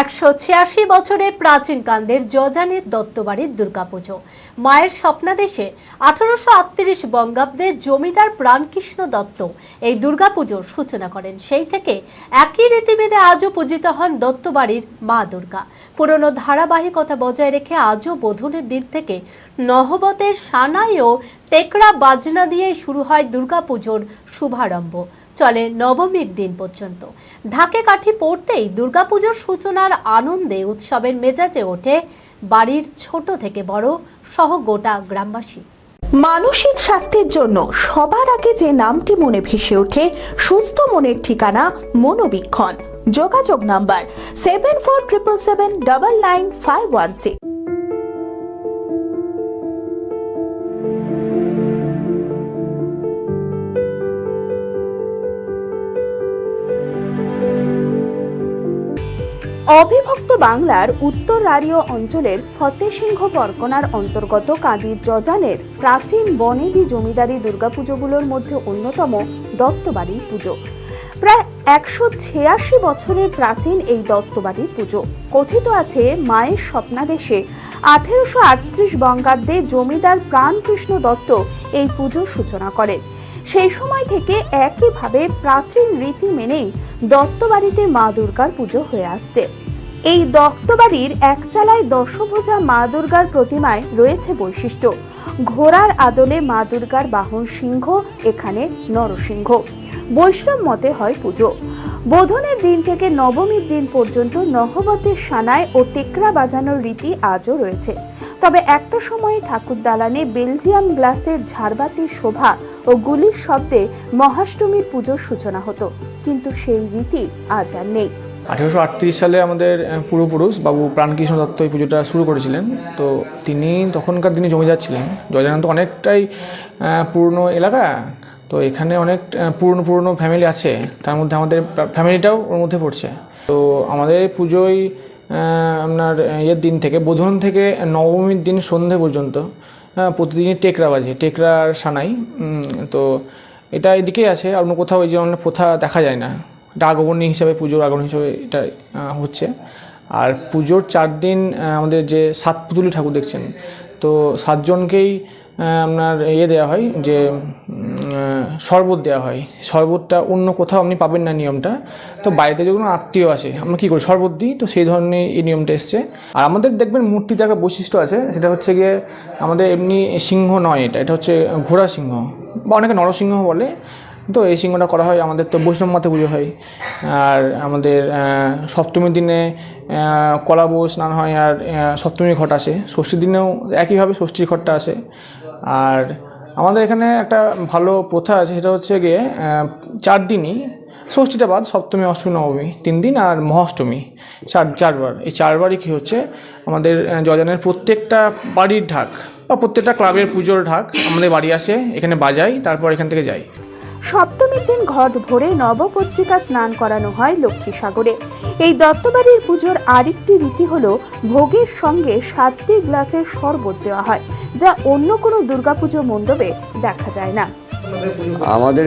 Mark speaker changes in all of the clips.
Speaker 1: 186 বছরের প্রাচীন কান্দের যজানের দত্তবাড়ির দুর্গাপুজো। মায়ের স্বপ্নাদেশে 1838 বঙ্গাব্দে জমিদার প্রাণকৃষ্ণ দত্ত এই দুর্গাপুজোর সূচনা করেন। সেই থেকে একই রীতিভেদে আজও পূজিত হন দত্তবাড়ির মা দুর্গা। পুরনো ধারাবাহিকতা বজায় রেখে আজও বোধনের দিন থেকে নহবতের সানাই ও টেকরা বাজনা দিয়ে শুরু হয় দুর্গাপুজোর শুভারম্ভ, চলে নবমীর দিন পর্যন্ত। ঢাকে কাঠি পড়তেই দুর্গাপুজোর সূচনার আনন্দে উৎসবের মেজাজে ওঠে বাড়ির ছোট থেকে বড় সহ গোটা গ্রামবাসী।
Speaker 2: মানসিক স্বাস্থ্যের জন্য সবার আগে যে নামটি মনে ভেসে ওঠে সুস্থ মনের ঠিকানা মনোবীক্ষণ। যোগাযোগ নাম্বার 7477799516। অবিভক্ত বাংলার উত্তর রাঢ়ী অঞ্চলের ফতেসিংহ পরগনার অন্তর্গত কাঁদির যজানের প্রাচীন বনেদি জমিদারি দুর্গাপুজোগুলোর মধ্যে অন্যতম দত্তবাড়ির পুজো। প্রায় 186 বছরের প্রাচীন এই দত্তবাড়ির পুজো। কথিত আছে মায়ের স্বপ্নাদেশে 1838 বঙ্গাব্দে জমিদার প্রাণকৃষ্ণ দত্ত এই পুজোর সূচনা করেন। সেই সময় থেকে একইভাবে প্রাচীন রীতি মেনেই দত্তবাড়িতে মা দুর্গার পুজো হয়ে আসছে। এই দত্তবাড়ির একচালায় দশভুজা মা দুর্গার প্রতিমায় রয়েছে বৈশিষ্ট্য। ঘোড়ার আদলে মা দুর্গার বাহন সিংহ, এখানে নরসিংহ। বৈষ্ণব মতে হয় পুজো। বোধনের দিন থেকে নবমীর দিন পর্যন্ত নহবতের সানাই ও টেকরা বাজানোর রীতি আজও রয়েছে। তবে একটা সময়ে ঠাকুর দালানে বেলজিয়াম গ্লাসের ঝাড়বাতির শোভা ও গুলির শব্দে মহাষ্টমীর পুজোর সূচনা হতো, কিন্তু সেই রীতি আজ আর নেই।
Speaker 3: 1838 সালে আমাদের পূর্বপুরুষ বাবু প্রাণকৃষ্ণ দত্ত এই পুজোটা শুরু করেছিলেন। তো তিনি তখনকার দিনে জমিদার ছিলেন। যজান তো অনেকটাই পুরনো এলাকা, তো এখানে অনেক পুরনো ফ্যামিলি আছে, তার মধ্যে আমাদের ফ্যামিলিটাও ওর মধ্যে পড়ছে। তো আমাদের পুজোয় আপনার ইয়ের দিন থেকে বোধন থেকে নবমীর দিন সন্ধে পর্যন্ত প্রতিদিনই টেকরা বাজে, টেকরার সানাই। তো এটা এদিকেই আছে, অন্য কোথাও এই ধরনের প্রথা দেখা যায় না। এটা আগমনী হিসাবে, পুজোর আগমনী হিসাবে এটা হচ্ছে। আর পুজোর 4 দিন আমাদের যে 7 পুতুলি ঠাকুর দেখছেন, তো 7 জনকেই আপনার দেওয়া হয়, যে শরবত দেওয়া হয়। শরবতটা অন্য কোথাও আপনি পাবেন না নিয়মটা। তো বাড়িতে যখন আত্মীয় আসে আমরা কী করি, শরবত দিই। তো সেই ধরনের এই নিয়মটা এসছে। আর আমাদের দেখবেন মূর্তিতে একটা বৈশিষ্ট্য আছে, সেটা হচ্ছে গিয়ে আমাদের এমনি সিংহ নয়, এটা হচ্ছে ঘোড়া সিংহ বা অনেকে নরসিংহ বলে। তো এই সিংহটা করা হয়। আমাদের তো বৈষ্ণব মতে পুজো হয়। আর আমাদের সপ্তমীর দিনে কলাবউ স্নান হয়, আর সপ্তমী ঘট আসে। ষষ্ঠীর দিনেও একইভাবে ষষ্ঠীর ঘটটা আসে। আর আমাদের এখানে একটা ভালো প্রথা আছে, সেটা হচ্ছে গিয়ে 4 দিনই, ষষ্ঠীটা বাদ, সপ্তমী, অষ্টমী, নবমী 3 দিন, আর মহাষ্টমী 4বার। এই 4বারই কী হচ্ছে, আমাদের যজানের প্রত্যেকটা বাড়ির ঢাক বা প্রত্যেকটা ক্লাবের পুজোর ঢাক আমাদের বাড়ি আসে, এখানে বাজাই, তারপর এখান থেকে যাই।
Speaker 2: সপ্তমীর দিন ঘট ভরে নবপত্রিকা স্নান করানো হয় লক্ষ্মী সাগরে। এই দত্তবাড়ির পুজোর আরেকটি রীতি হলো ভোগের সঙ্গে 7টি গ্লাসের শরবত দেওয়া হয়, যা অন্য কোনো দুর্গাপুজো মণ্ডপে দেখা যায় না।
Speaker 4: আমাদের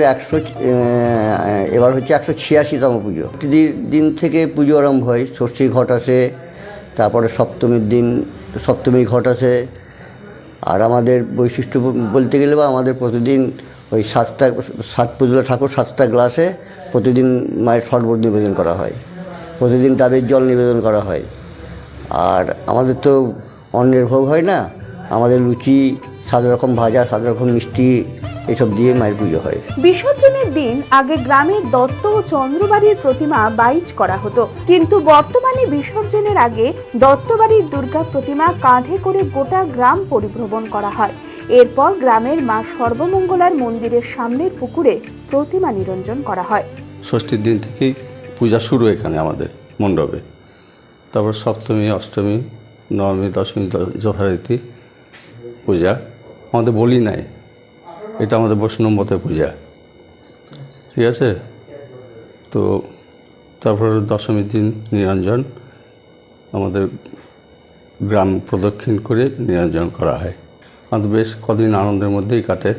Speaker 4: এবার হচ্ছে 186তম পুজো। দিন থেকে পুজো আরম্ভ হয়। ষষ্ঠী ঘট আসে, তারপরে সপ্তমীর দিন সপ্তমী ঘট আসে। আর আমাদের বৈশিষ্ট্য বলতে গেলে বা আমাদের প্রতিদিন ওই 7 পুজো ঠাকুর 7টা গ্লাসে প্রতিদিন মায়ের শরবত নিবেদন করা হয়, প্রতিদিন ডাবের জল নিবেদন করা হয়। আর আমাদের তো অন্নের ভোগ হয় না, আমাদের লুচি, 7 রকম ভাজা, 7 রকম মিষ্টি, এসব দিয়ে মায়ের পুজো হয়।
Speaker 2: বিসর্জনের দিন আগে গ্রামের দত্ত ও চন্দ্রবাড়ির প্রতিমা বাইচ করা হতো, কিন্তু বর্তমানে বিসর্জনের আগে দত্তবাড়ির দুর্গা প্রতিমা কাঁধে করে গোটা গ্রাম পরিভ্রমণ করা হয়। এরপর গ্রামের মা সর্বমঙ্গলার মন্দিরের সামনের পুকুরে প্রতিমা নিরঞ্জন করা হয়।
Speaker 5: ষষ্ঠীর দিন থেকেই পূজা শুরু এখানে আমাদের মণ্ডপে। তারপর সপ্তমী, অষ্টমী, নবমী, দশমী যথারীতি পূজা। আমাদের বলি নাই, এটা আমাদের বৈষ্ণব মতে পূজা, ঠিক আছে। তো তারপর দশমীর দিন নিরঞ্জন, আমাদের গ্রাম প্রদক্ষিণ করে নিরঞ্জন করা হয়। আমাদের বেশ কদিন আনন্দের মধ্যেই কাটে।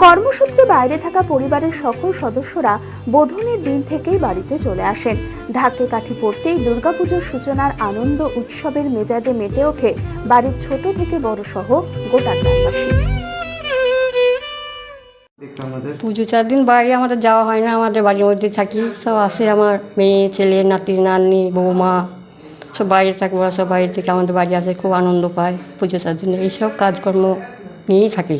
Speaker 2: কর্মসূত্রে বাইরে থাকা পরিবারের সকল সদস্যরা বোধনের দিন থেকেই বাড়িতে চলে আসেন। ঢাকে কাঠি পড়তেই দুর্গাপুজোর সূচনার আনন্দ উৎসবের মেজাজে মেতে ওঠে বাড়ির ছোট থেকে বড় সহ গোটা গ্রামবাসী।
Speaker 6: পুজো 4 দিন বাইরে আমাদের যাওয়া হয় না, আমাদের বাড়ির মধ্যে থাকি। সব আসে, আমার মেয়ে ছেলে নাতি নাতনি বৌমা সব বাইরে থাকে, ওরা সব বাইরে থেকে আমাদের বাড়ি আসে, খুব আনন্দ পায়। পুজো 4 দিনে এইসব কাজকর্ম নিয়েই থাকি,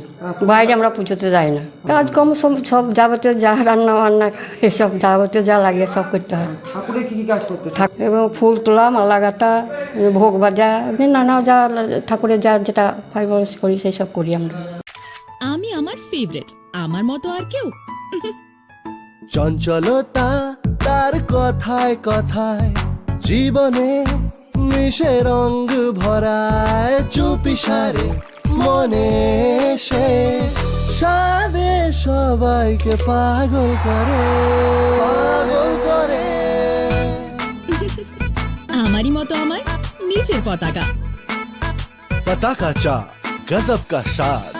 Speaker 6: বাইরে আমরা পুজোতে যাই না। কাজকর্ম সব যাবতীয় যা রান্না বান্না এসব যাবতীয় যা লাগে সব করতে হয়। এবং ফুল তোলা, মালা গাঁথা, ভোগ বাজা, নানা যা ঠাকুরের যা যেটা ফাইবস করি সেই সব করি আমরা।
Speaker 7: আমি আমার ফেভারিট, আমার মতো আর কেউ।
Speaker 8: চঞ্চলতা তার কথায় কথায় জীবনে মিশে রঙ ভরায়, চুপি সারে মনে সে সাদে সবাইকে পাগল করে।
Speaker 7: আমারই মতো আমার নিচের পতাকা।
Speaker 8: पताका चा गजब का साज,